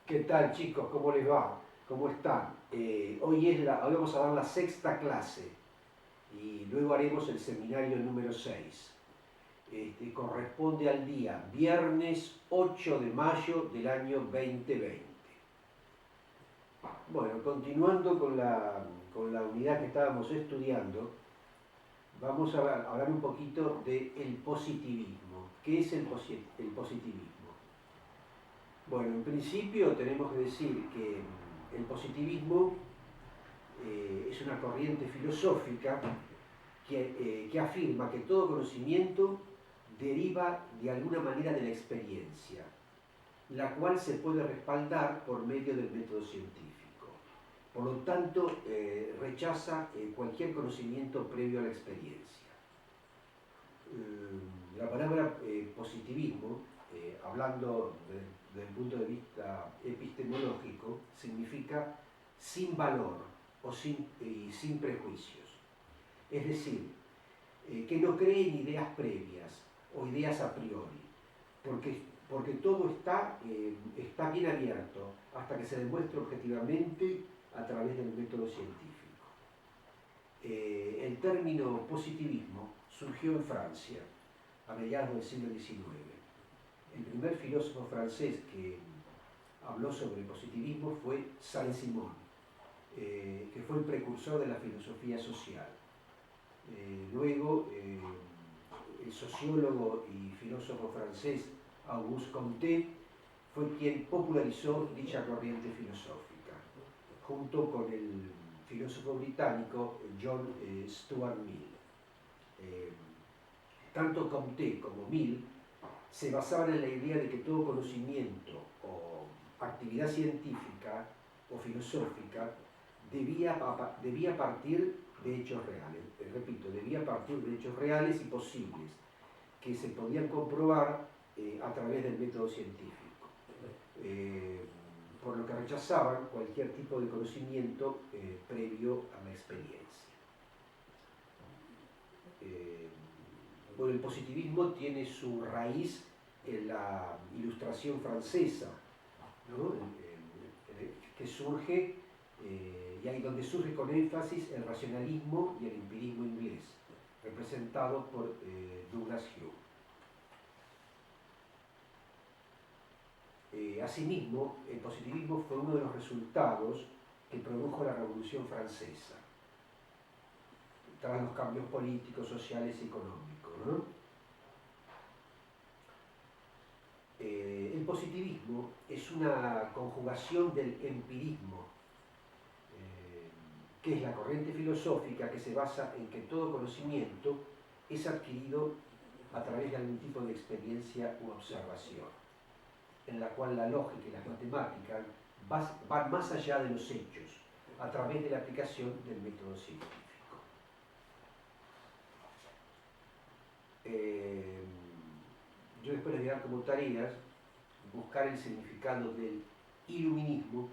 ¿Qué tal, chicos? ¿Cómo les va? ¿Cómo están? Hoy vamos a dar la sexta clase y luego haremos el seminario número 6. Corresponde al día viernes 8 de mayo del año 2020. Bueno, continuando con la unidad que estábamos estudiando, vamos a hablar un poquito del positivismo. ¿Qué es el positivismo? Bueno, en principio tenemos que decir que el positivismo es una corriente filosófica que afirma que todo conocimiento deriva de alguna manera de la experiencia, la cual se puede respaldar por medio del método científico. Por lo tanto, rechaza cualquier conocimiento previo a la experiencia. La palabra positivismo, hablando desde el punto de vista epistemológico, significa sin valor o sin prejuicios. Es decir, que no cree en ideas previas o ideas a priori, porque todo está bien abierto hasta que se demuestre objetivamente a través del método científico. El término positivismo surgió en Francia a mediados del siglo XIX. El primer filósofo francés que habló sobre el positivismo fue Saint-Simon, que fue el precursor de la filosofía social. Luego, el sociólogo y filósofo francés Auguste Comte fue quien popularizó dicha corriente filosófica, junto con el filósofo británico John Stuart Mill. Tanto Comte como Mill se basaban en la idea de que todo conocimiento o actividad científica o filosófica debía partir de hechos reales. Repito, debía partir de hechos reales y posibles, que se podían comprobar a través del método científico. Por lo que rechazaban cualquier tipo de conocimiento previo a la experiencia. Bueno, el positivismo tiene su raíz en la Ilustración francesa, ¿no? Que surge, y ahí donde surge con énfasis el racionalismo y el empirismo inglés, representado por Douglas Hume. Asimismo, el positivismo fue uno de los resultados que produjo la Revolución Francesa, tras los cambios políticos, sociales y económicos, ¿no? El positivismo es una conjugación del empirismo, que es la corriente filosófica que se basa en que todo conocimiento es adquirido a través de algún tipo de experiencia u observación, en la cual la lógica y las matemáticas van más allá de los hechos, a través de la aplicación del método científico. Yo después les voy a dar como tareas buscar el significado del iluminismo,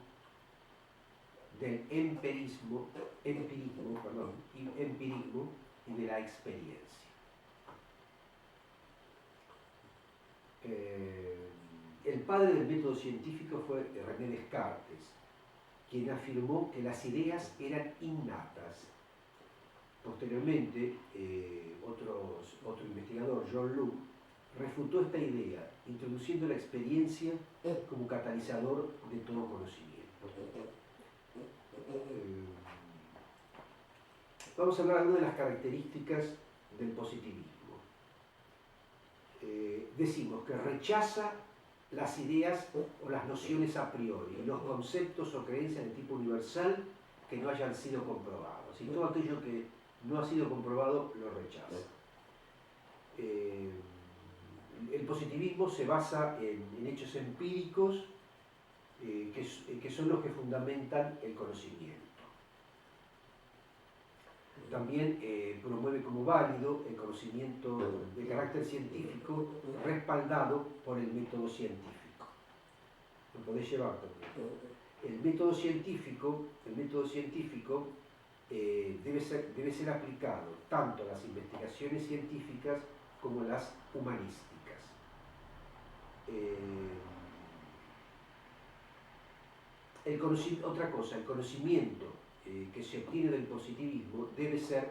del empirismo y de la experiencia. El padre del método científico fue René Descartes, quien afirmó que las ideas eran innatas. Posteriormente, otro investigador, John Locke, refutó esta idea, introduciendo la experiencia como catalizador de todo conocimiento. Vamos a hablar de algunas de las características del positivismo. Decimos que rechaza las ideas o las nociones a priori, los conceptos o creencias de tipo universal que no hayan sido comprobados. Y todo aquello que no ha sido comprobado lo rechaza. El positivismo se basa en hechos empíricos que son los que fundamentan el conocimiento. También promueve como válido el conocimiento de carácter científico respaldado por el método científico. Lo podés llevar también. El método científico debe ser aplicado tanto a las investigaciones científicas como a las humanísticas. Otra cosa, el conocimiento que se obtiene del positivismo debe ser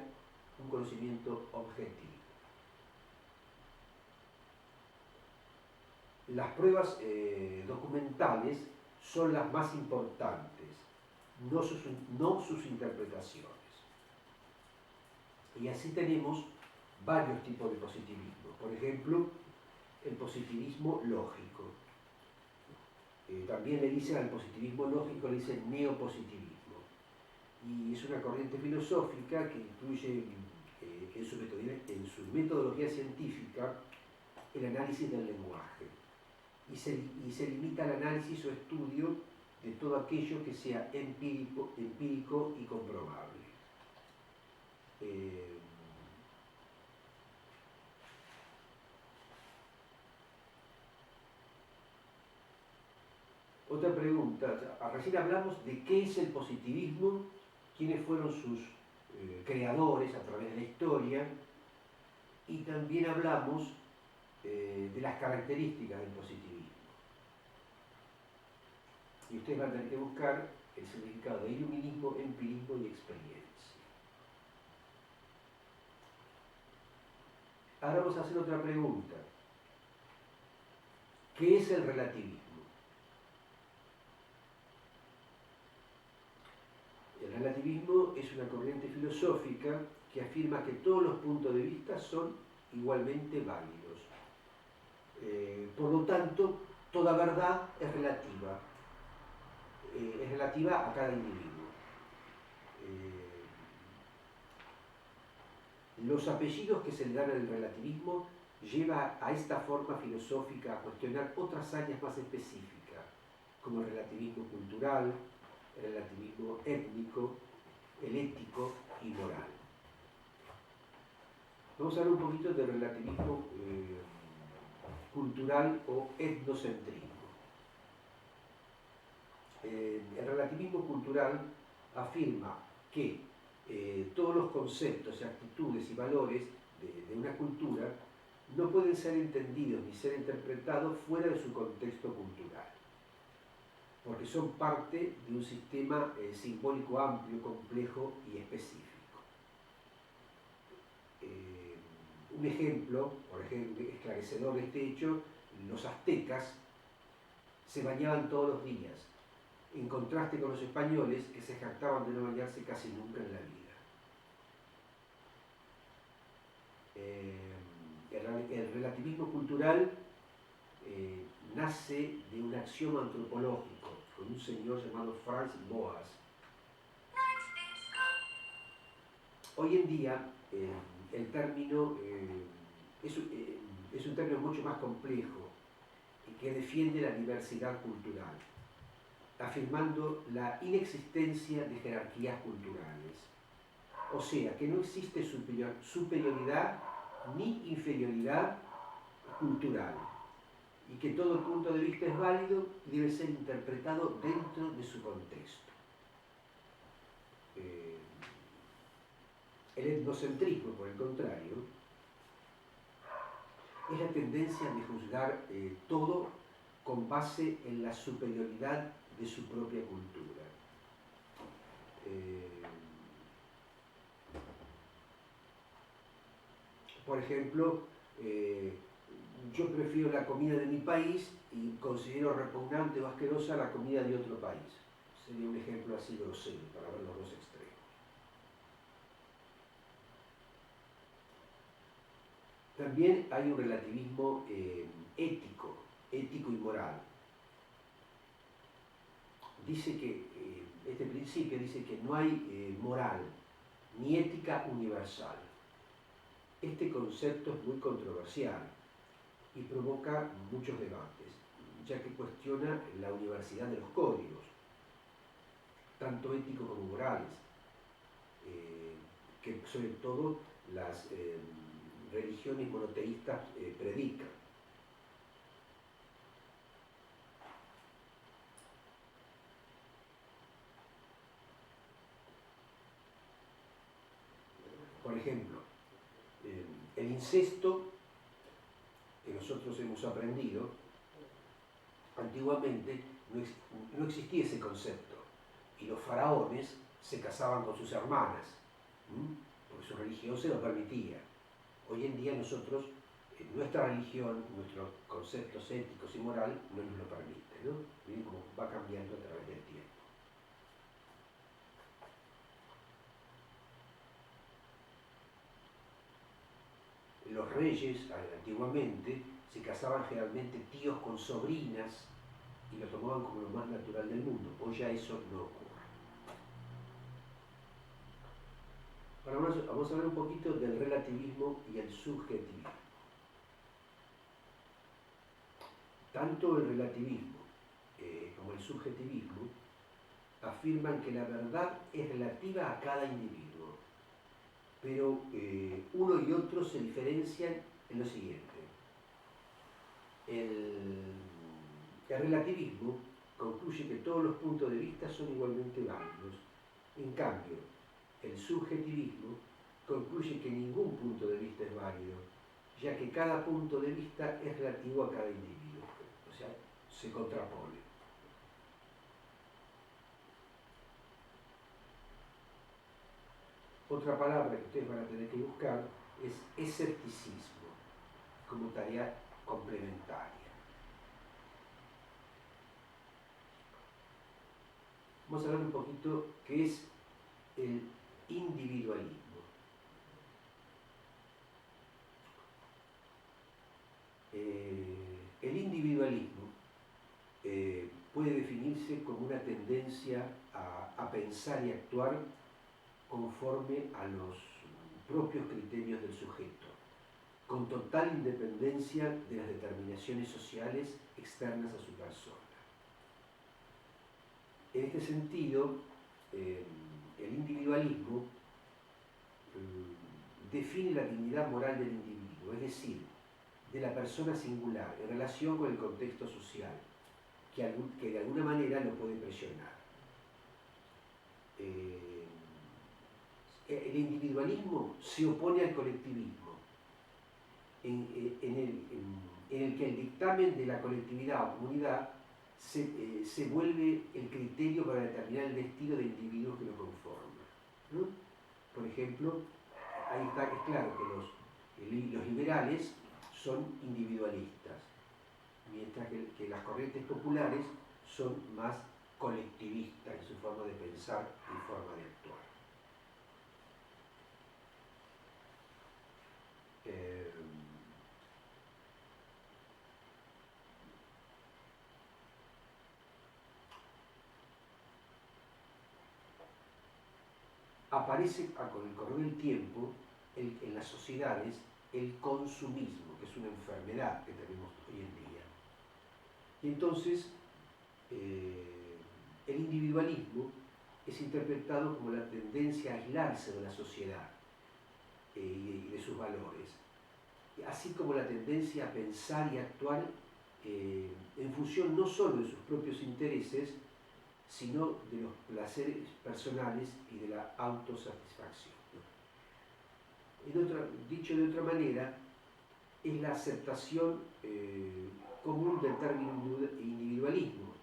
un conocimiento objetivo. Las pruebas documentales son las más importantes, no sus interpretaciones. Y así tenemos varios tipos de positivismo. Por ejemplo, el positivismo lógico. También le dicen al positivismo lógico, le dicen neopositivismo. Y es una corriente filosófica que incluye en su metodología científica el análisis del lenguaje. Y se limita al análisis o estudio de todo aquello que sea empírico y comprobable. Otra pregunta, recién hablamos de qué es el positivismo, quiénes fueron sus creadores a través de la historia, y también hablamos de las características del positivismo. Y ustedes van a tener que buscar el significado de iluminismo, empirismo y experiencia. Ahora vamos a hacer otra pregunta. ¿Qué es el relativismo? El relativismo es una corriente filosófica que afirma que todos los puntos de vista son igualmente válidos. Por lo tanto, toda verdad es relativa a cada individuo. Los apellidos que se le dan al relativismo lleva a esta forma filosófica a cuestionar otras áreas más específicas, como el relativismo cultural, el relativismo étnico, el ético y moral. Vamos a hablar un poquito del relativismo cultural o etnocentrismo. El relativismo cultural afirma que todos los conceptos, actitudes y valores de una cultura no pueden ser entendidos ni ser interpretados fuera de su contexto cultural, porque son parte de un sistema simbólico amplio, complejo y específico. Un ejemplo, por ejemplo, esclarecedor de este hecho, los aztecas se bañaban todos los días, en contraste con los españoles que se jactaban de no bañarse casi nunca en la vida. El relativismo cultural nace de un axioma antropológico con un señor llamado Franz Boas. Hoy en día el término es un término mucho más complejo y que defiende la diversidad cultural, afirmando la inexistencia de jerarquías culturales. O sea, que no existe superioridad ni inferioridad cultural, y que todo punto de vista es válido y debe ser interpretado dentro de su contexto. El etnocentrismo, por el contrario, es la tendencia de juzgar todo con base en la superioridad de su propia cultura. Por ejemplo, yo prefiero la comida de mi país y considero repugnante o asquerosa la comida de otro país. Sería un ejemplo así grosero para ver los dos extremos. También hay un relativismo ético y moral. Dice que, este principio dice que no hay moral ni ética universal. Este concepto es muy controversial y provoca muchos debates, ya que cuestiona la universalidad de los códigos, tanto éticos como morales, que sobre todo las religiones monoteístas predican. Por ejemplo, el incesto, que nosotros hemos aprendido, Antiguamente no existía ese concepto y los faraones se casaban con sus hermanas, porque su religión se lo permitía. Hoy en día nosotros, nuestra religión, nuestros conceptos éticos y moral no nos lo permite, ¿no? Miren cómo va cambiando a través del tiempo. Los reyes, antiguamente, se casaban generalmente tíos con sobrinas y lo tomaban como lo más natural del mundo. Hoy ya eso no ocurre. Ahora vamos a hablar un poquito del relativismo y el subjetivismo. Tanto el relativismo como el subjetivismo afirman que la verdad es relativa a cada individuo, pero uno y otro se diferencian en lo siguiente. El relativismo concluye que todos los puntos de vista son igualmente válidos. En cambio, el subjetivismo concluye que ningún punto de vista es válido, ya que cada punto de vista es relativo a cada individuo, o sea, se contrapone. Otra palabra que ustedes van a tener que buscar es escepticismo, como tarea complementaria. Vamos a hablar un poquito qué es el individualismo. El individualismo puede definirse como una tendencia a pensar y actuar conforme a los propios criterios del sujeto, con total independencia de las determinaciones sociales externas a su persona. En este sentido, el individualismo define la dignidad moral del individuo, es decir, de la persona singular en relación con el contexto social, que de alguna manera lo puede presionar. El individualismo se opone al colectivismo, en el que el dictamen de la colectividad o comunidad se vuelve el criterio para determinar el destino de individuos que lo conforman, ¿no? Por ejemplo, ahí está, es claro que los liberales son individualistas, mientras que las corrientes populares son más colectivistas en su forma de pensar y forma de actuar. Aparece con el correr del tiempo en las sociedades el consumismo, que es una enfermedad que tenemos hoy en día. Y entonces el individualismo es interpretado como la tendencia a aislarse de la sociedad y de sus valores, así como la tendencia a pensar y actuar en función no solo de sus propios intereses, sino de los placeres personales y de la autosatisfacción. Dicho de otra manera, es la aceptación común del término individualismo.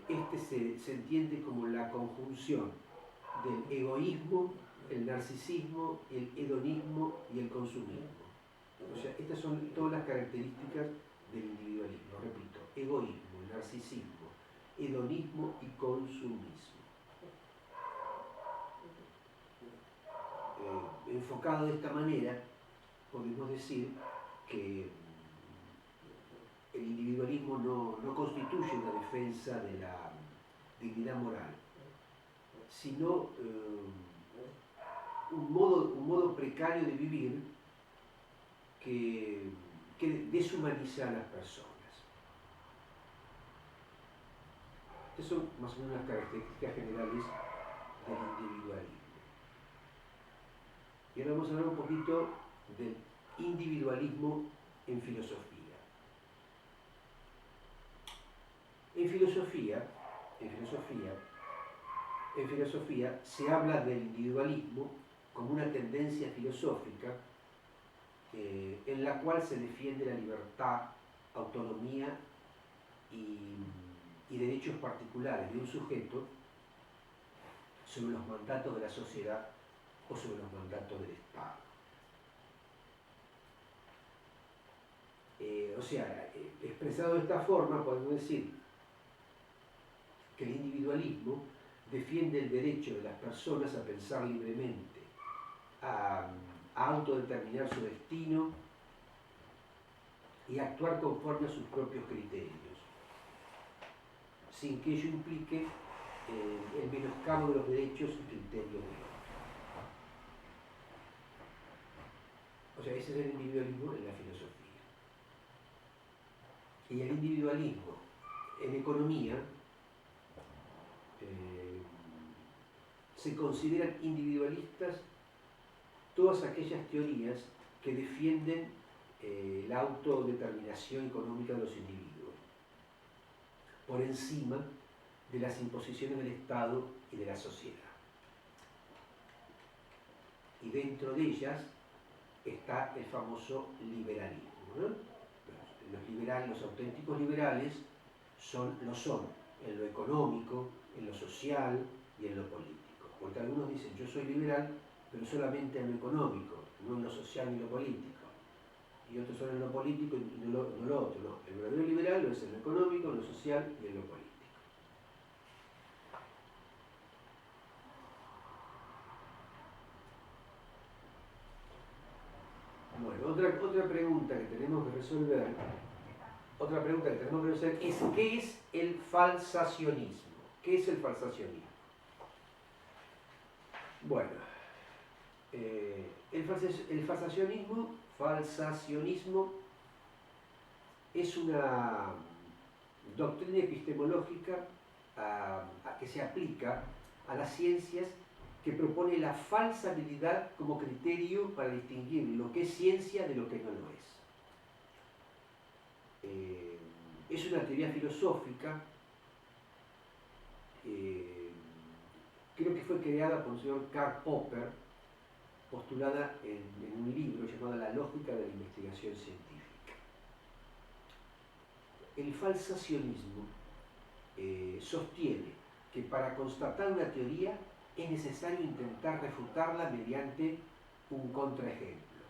Este se entiende como la conjunción del egoísmo, el narcisismo, el hedonismo y el consumismo. O sea, estas son todas las características del individualismo. Repito, egoísmo, narcisismo, hedonismo y consumismo. Enfocado de esta manera, podemos decir que el individualismo no constituye una defensa de la dignidad moral, sino un modo precario de vivir que deshumaniza a las personas. Estas son más o menos las características generales del individualismo. Y ahora vamos a hablar un poquito del individualismo en filosofía. En filosofía se habla del individualismo como una tendencia filosófica en la cual se defiende la libertad, autonomía y y derechos particulares de un sujeto sobre los mandatos de la sociedad o sobre los mandatos del Estado. O sea, expresado de esta forma, podemos decir que el individualismo defiende el derecho de las personas a pensar libremente, a autodeterminar su destino y a actuar conforme a sus propios criterios, sin que ello implique el menoscabo de los derechos y criterios de otros. O sea, ese es el individualismo en la filosofía. Y el individualismo en economía se consideran individualistas todas aquellas teorías que defienden la autodeterminación económica de los individuos, por encima de las imposiciones del Estado y de la sociedad. Y dentro de ellas está el famoso liberalismo, ¿no? Los liberales, los auténticos liberales lo son en lo económico, en lo social y en lo político. Porque algunos dicen, yo soy liberal, pero solamente en lo económico, no en lo social ni en lo político. Y otros son en lo político y no lo otro. No. El verdadero liberal lo es en lo económico, en lo social y en lo político. Bueno, otra pregunta que tenemos que resolver, es ¿qué es el falsacionismo? ¿Qué es el falsacionismo? Bueno, el falsacionismo es una doctrina epistemológica que se aplica a las ciencias, que propone la falsabilidad como criterio para distinguir lo que es ciencia de lo que no lo es. Es una teoría filosófica, creo que fue creada por el señor Karl Popper, postulada en un libro llamado La lógica de la investigación científica. El falsacionismo sostiene que para constatar una teoría es necesario intentar refutarla mediante un contraejemplo,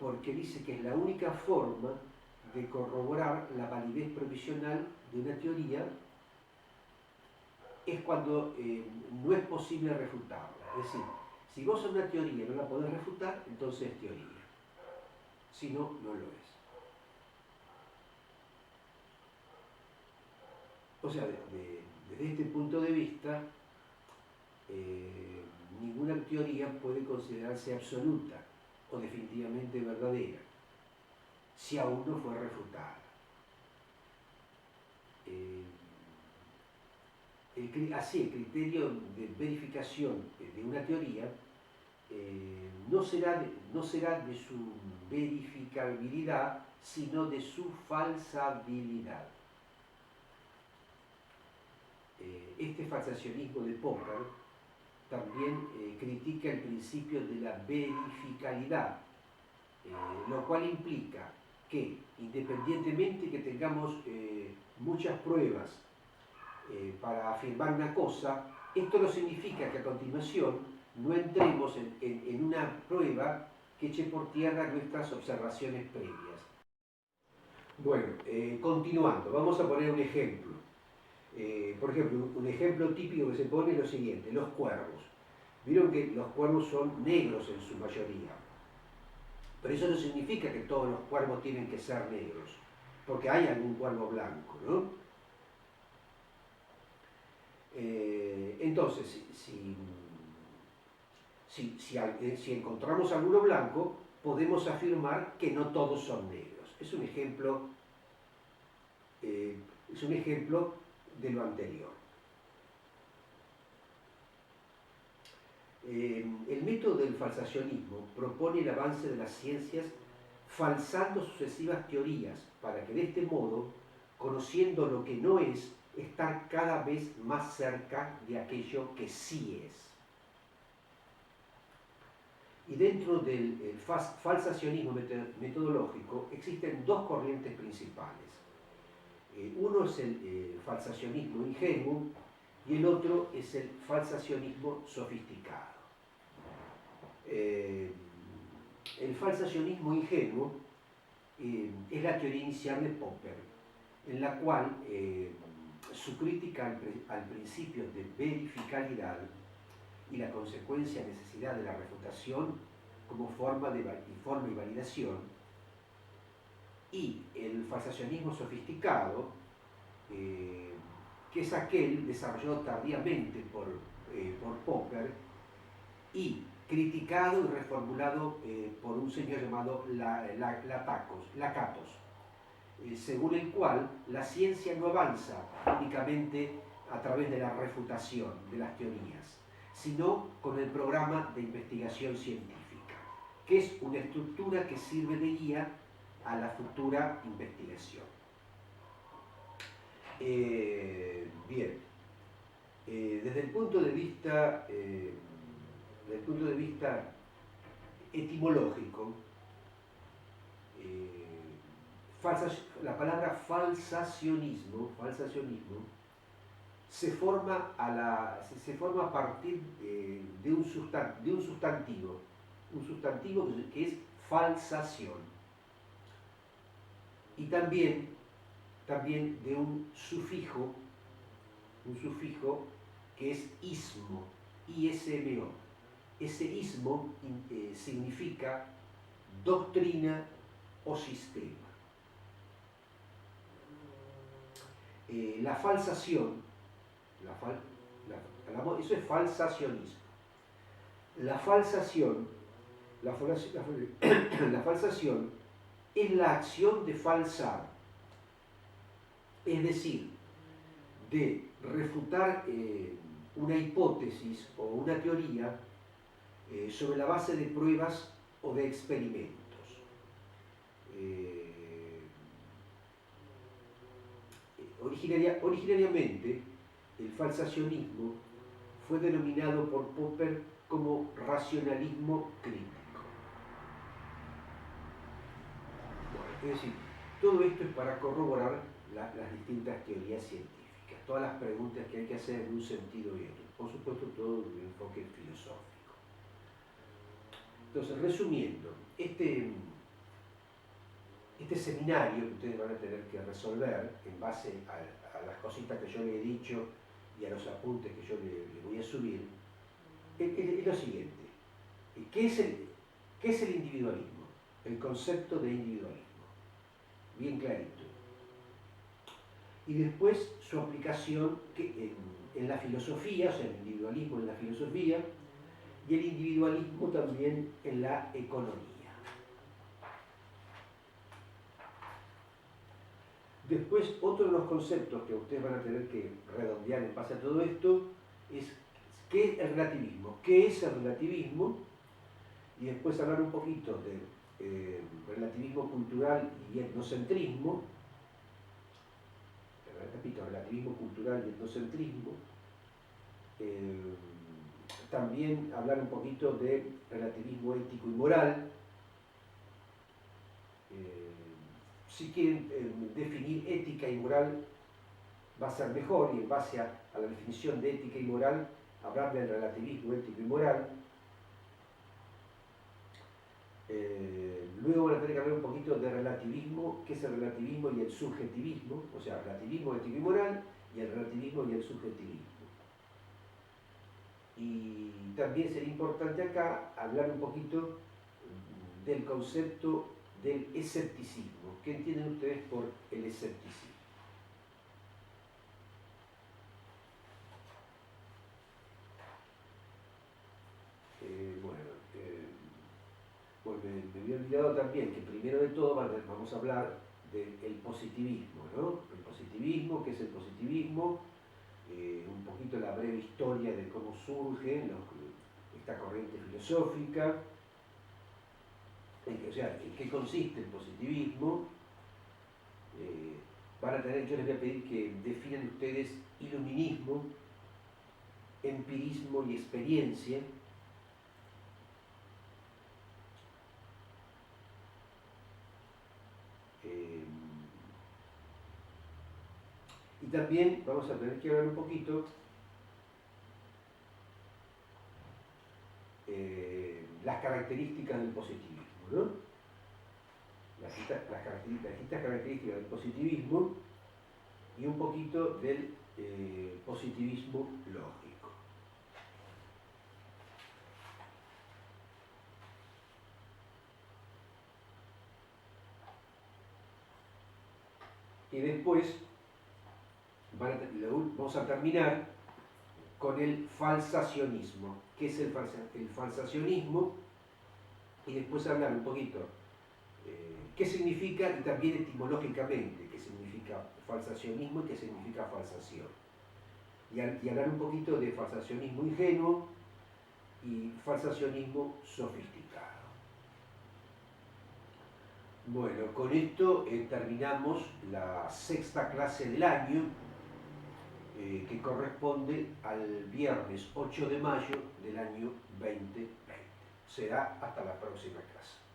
porque dice que es la única forma de corroborar la validez provisional de una teoría, es cuando no es posible refutarla. Es decir, si vos en una teoría no la podés refutar, entonces es teoría. Si no, no lo es. O sea, desde este punto de vista, ninguna teoría puede considerarse absoluta o definitivamente verdadera si aún no fue refutada. Así, el criterio de verificación de una teoría no será de su verificabilidad, sino de su falsabilidad. Este falsacionismo de Popper también critica el principio de la verificabilidad, lo cual implica que, independientemente que tengamos muchas pruebas para afirmar una cosa, esto no significa que a continuación no entremos en una prueba que eche por tierra nuestras observaciones previas. Bueno, continuando, vamos a poner un ejemplo. Por ejemplo, un ejemplo típico que se pone es lo siguiente: los cuervos. Vieron que los cuervos son negros en su mayoría, pero eso no significa que todos los cuervos tienen que ser negros, porque hay algún cuervo blanco, ¿no? Entonces, si encontramos alguno blanco, podemos afirmar que no todos son negros. Es un ejemplo de lo anterior. El método del falsacionismo propone el avance de las ciencias falsando sucesivas teorías para que de este modo, conociendo lo que no es, estar cada vez más cerca de aquello que sí es. Y dentro del falsacionismo metodológico existen dos corrientes principales. Uno es el falsacionismo ingenuo y el otro es el falsacionismo sofisticado. El falsacionismo ingenuo es la teoría inicial de Popper, en la cual su crítica al principio de verificabilidad y la consecuencia necesidad de la refutación como forma y validación, y el falsacionismo sofisticado, que es aquel desarrollado tardíamente por Popper y criticado y reformulado por un señor llamado Lakatos, según el cual la ciencia no avanza únicamente a través de la refutación de las teorías, sino con el programa de investigación científica, que es una estructura que sirve de guía a la futura investigación. Bien, desde el punto de vista etimológico, la palabra falsacionismo se forma a partir de un sustantivo que es falsación, y también de un sufijo que es ismo, ismo. Ese ismo significa doctrina o sistema. La falsación, eso es falsacionismo. La falsación es la acción de falsar, es decir, de refutar una hipótesis o una teoría sobre la base de pruebas o de experimentos. Originariamente, el falsacionismo fue denominado por Popper como racionalismo crítico. Bueno, es decir, todo esto es para corroborar las distintas teorías científicas, todas las preguntas que hay que hacer en un sentido y otro. Por supuesto, todo un enfoque filosófico. Entonces, resumiendo, este seminario que ustedes van a tener que resolver en base a las cositas que yo les he dicho y a los apuntes que yo le voy a subir, es lo siguiente. ¿Qué es el individualismo? El concepto de individualismo. Bien clarito. Y después su aplicación en la filosofía, o sea, el individualismo en la filosofía, y el individualismo también en la economía. Después, otro de los conceptos que ustedes van a tener que redondear en base a todo esto es ¿qué es el relativismo? ¿Qué es el relativismo? Y después hablar un poquito de relativismo cultural y etnocentrismo. Repito, relativismo cultural y etnocentrismo. También hablar un poquito de relativismo ético y moral. Si quieren definir ética y moral, va a ser mejor, y en base a la definición de ética y moral, hablar del relativismo ético y moral. Luego van a tener que hablar un poquito de relativismo, qué es el relativismo y el subjetivismo, o sea, relativismo ético y moral, y el relativismo y el subjetivismo. Y también sería importante acá hablar un poquito del concepto del escepticismo. ¿Qué entienden ustedes por el escepticismo? Bueno, me había olvidado también que primero de todo vamos a hablar del positivismo, ¿no? El positivismo, ¿qué es el positivismo? Un poquito la breve historia de cómo surge esta corriente filosófica, o sea, en qué consiste el positivismo. Yo les voy a pedir que definan ustedes iluminismo, empirismo y experiencia. Y también vamos a tener que hablar un poquito las características del positivismo, ¿no? Las distintas características del positivismo y un poquito del positivismo lógico. Y después vamos a terminar con el falsacionismo. ¿Qué es el falsacionismo? Y después hablar un poquito qué significa, y también etimológicamente, qué significa falsacionismo y qué significa falsación. Y hablar un poquito de falsacionismo ingenuo y falsacionismo sofisticado. Bueno, con esto terminamos la sexta clase del año, que corresponde al viernes 8 de mayo del año 2020. Será hasta la próxima clase.